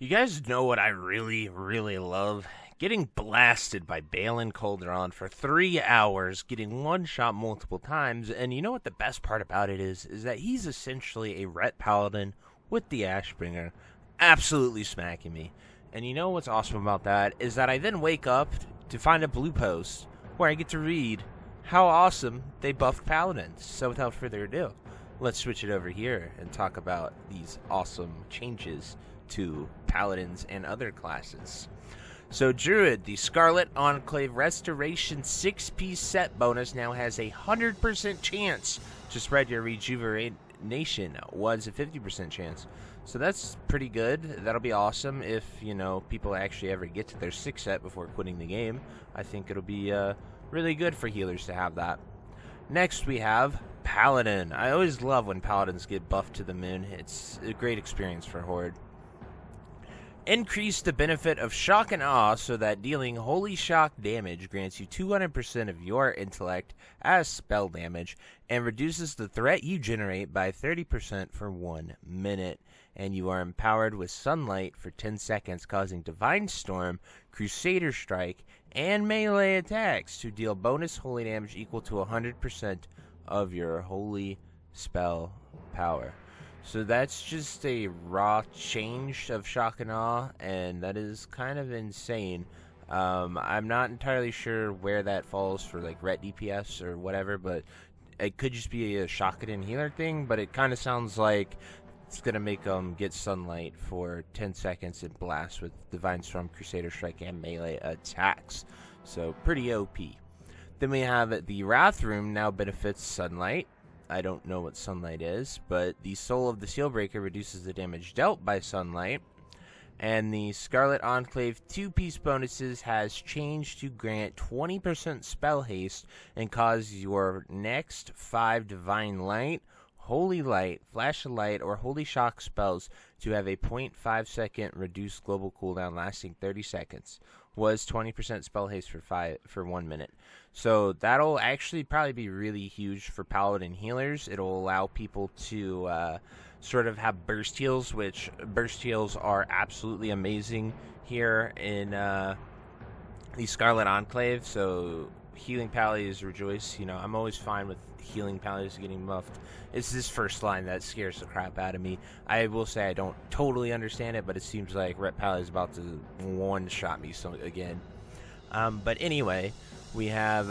You guys know what I really, really love? Getting blasted by Balin Calderon for 3 hours, getting one shot multiple times, and you know what the best part about it is that he's essentially a Ret Paladin with the Ashbringer, absolutely smacking me. And you know what's awesome about that is that I then wake up to find a blue post where I get to read how awesome they buffed Paladins. So without further ado, let's switch it over here and talk about these awesome changes to Paladins and other classes. So Druid, the Scarlet Enclave Restoration 6-piece set bonus now has a 100% chance to spread your rejuvenation. Was a 50% chance. So that's pretty good. That'll be awesome if, people actually ever get to their 6 set before quitting the game. I think it'll be really good for healers to have that. Next we have Paladin. I always love when Paladins get buffed to the moon. It's a great experience for Horde. Increase the benefit of Shock and Awe so that dealing Holy Shock damage grants you 200% of your intellect as spell damage and reduces the threat you generate by 30% for 1 minute. And you are empowered with Sunlight for 10 seconds, causing Divine Storm, Crusader Strike, and melee attacks to deal bonus holy damage equal to 100% of your holy spell power. So that's just a raw change of Shock and Awe, and that is kind of insane. I'm not entirely sure where that falls for like Ret DPS or whatever, but it could just be a Shock and healer thing, but it kind of sounds like it's going to make them get Sunlight for 10 seconds and blast with Divine Storm, Crusader Strike, and melee attacks. So pretty OP. Then we have the Wrath Room now benefits Sunlight. I don't know what Sunlight is, but the Soul of the Sealbreaker reduces the damage dealt by Sunlight. And the Scarlet Enclave 2-piece bonuses has changed to grant 20% spell haste and cause your next 5 Divine Light, Holy Light, Flash of Light, or Holy Shock spells to have a 0.5 second reduced global cooldown lasting 30 seconds. Was 20% spell haste for 1 minute. So that'll actually probably be really huge for Paladin healers. It'll allow people to sort of have burst heals, which burst heals are absolutely amazing here in the Scarlet Enclave. So healing Pallies rejoice. I'm always fine with healing Pallies getting buffed. It's this first line that scares the crap out of me. I will say I don't totally understand it, but it seems like Ret Pally is about to one-shot me again. But anyway, we have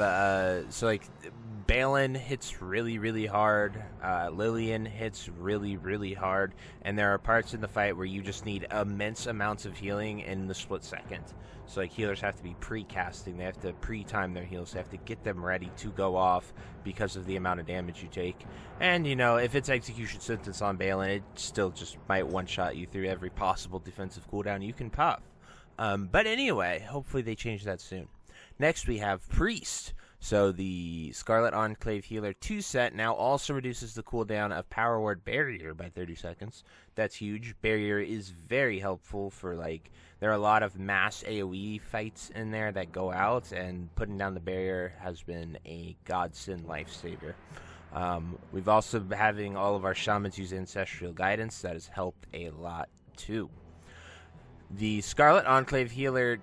Balin hits really, really hard. Lillian hits really, really hard. And there are parts in the fight where you just need immense amounts of healing in the split second. So healers have to be pre-casting. They have to pre-time their heals. They have to get them ready to go off because of the amount of damage you take. And, if it's Execution Sentence on Balin, it still just might one-shot you through every possible defensive cooldown you can pop. But anyway, hopefully they change that soon. Next we have Priest. So the Scarlet Enclave Healer 2 set now also reduces the cooldown of Power Word Barrier by 30 seconds. That's huge. Barrier is very helpful for there are a lot of mass AoE fights in there that go out, and putting down the barrier has been a godsend lifesaver. We've also been having all of our shamans use Ancestral Guidance. That has helped a lot too. The Scarlet Enclave Healer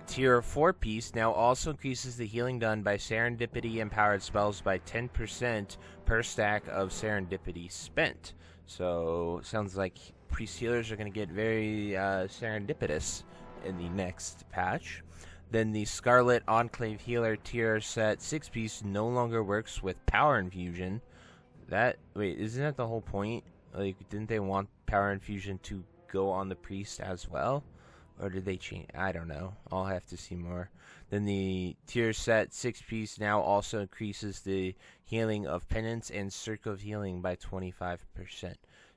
Tier 4-piece now also increases the healing done by Serendipity-empowered spells by 10% per stack of Serendipity spent. So, sounds like Priest Healers are going to get very serendipitous in the next patch. Then the Scarlet Enclave Healer Tier Set 6-piece no longer works with Power Infusion. Isn't that the whole point? Didn't they want Power Infusion to go on the Priest as well? Or did they change? I don't know. I'll have to see more. Then the Tier Set 6-piece now also increases the healing of Penance and Circle of Healing by 25%.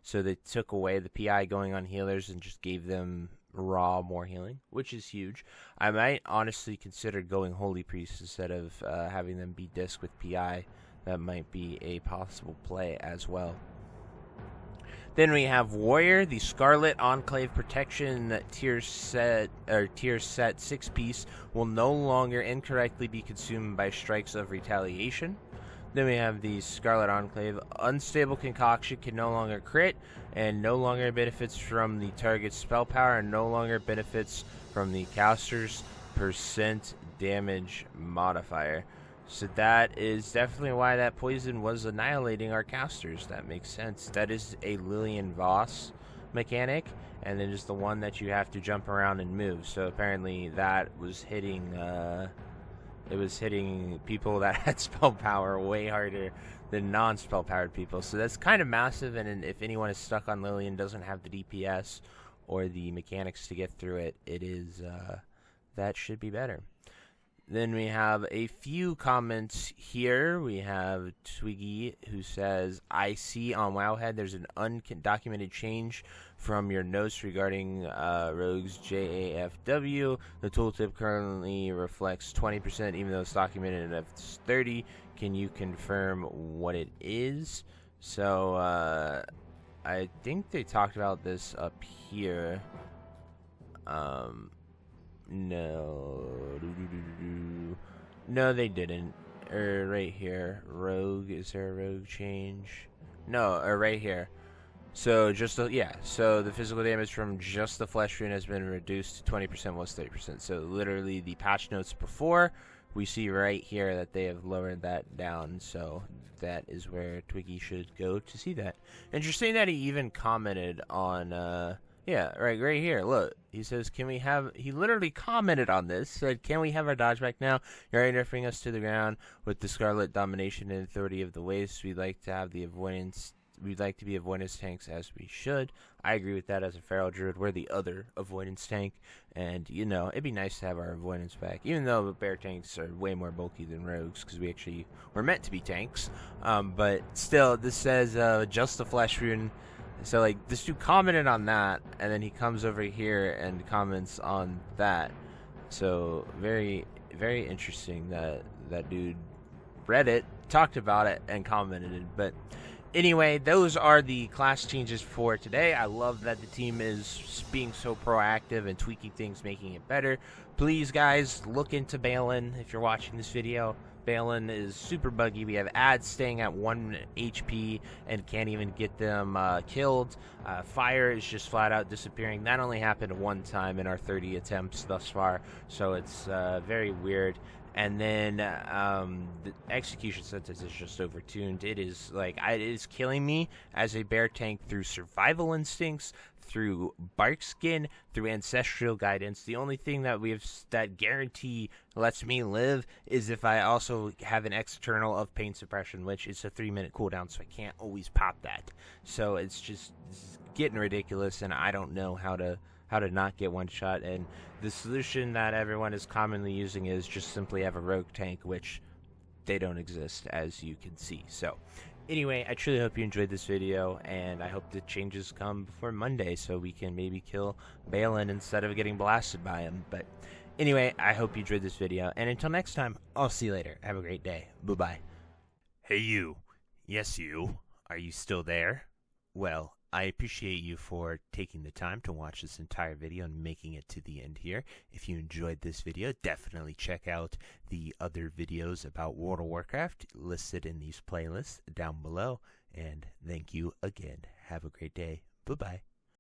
So they took away the PI going on healers and just gave them raw more healing, which is huge. I might honestly consider going Holy Priest instead of having them be disc with PI. That might be a possible play as well. Then we have Warrior, the Scarlet Enclave Protection Tier Set 6-piece will no longer incorrectly be consumed by strikes of retaliation. Then we have the Scarlet Enclave Unstable Concoction can no longer crit, and no longer benefits from the target's spell power, and no longer benefits from the caster's percent damage modifier. So that is definitely why that poison was annihilating our casters. That makes sense. That is a Lillian Voss mechanic, and then just the one that you have to jump around and move. So apparently that was hitting it was hitting people that had spell power way harder than non-spell powered people. So that's kind of massive, and if anyone is stuck on Lillian, doesn't have the DPS or the mechanics to get through it, it is that should be better. Then we have a few comments here. We have Twiggy, who says, I see on Wowhead there's an undocumented change from your notes regarding Rogue's JAFW. The tooltip currently reflects 20%, even though it's documented at 30. Can you confirm what it is? So, I think they talked about this up here. No, they didn't. Right here. Rogue, is there a rogue change? No, right here. So, so the physical damage from just the flesh rune has been reduced to 20%, was 30%. So, literally, the patch notes before, we see right here that they have lowered that down. So, that is where Twiggy should go to see that. Interesting that he even commented on, yeah, right here. Look, he says, he literally commented on this, said, can we have our dodge back now? You're already nerfing us to the ground with the Scarlet domination and authority of the waste. We'd like to be avoidance tanks as we should. I agree with that as a Feral Druid. We're the other avoidance tank, and, it'd be nice to have our avoidance back, even though bear tanks are way more bulky than rogues, because we're meant to be tanks. But still, this says, just the flesh rune. So, this dude commented on that, and then he comes over here and comments on that. So, very, very interesting that that dude read it, talked about it, and commented. But anyway, those are the class changes for today. I love that the team is being so proactive and tweaking things, making it better. Please, guys, look into Balin if you're watching this video. Balin is super buggy. We have ads staying at 1 HP and can't even get them killed. Fire is just flat out disappearing. That only happened one time in our 30 attempts thus far, so it's very weird. And then the execution sentence is just overtuned. It is it is killing me as a bear tank through survival instincts, through bark skin, through ancestral guidance. The only thing that guarantee lets me live is if I also have an external of pain suppression, which is a 3-minute cooldown, so I can't always pop that. So it's getting ridiculous, and I don't know how to not get one shot. And the solution that everyone is commonly using is just simply have a rogue tank, which they don't exist, as you can see. So anyway, I truly hope you enjoyed this video, and I hope the changes come before Monday so we can maybe kill Balin instead of getting blasted by him. But anyway, I hope you enjoyed this video, and until next time, I'll see you later. Have a great day. Bye-bye. Hey you. Yes, you. Are you still there? Well, I appreciate you for taking the time to watch this entire video and making it to the end here. If you enjoyed this video, definitely check out the other videos about World of Warcraft listed in these playlists down below. And thank you again. Have a great day. Bye-bye.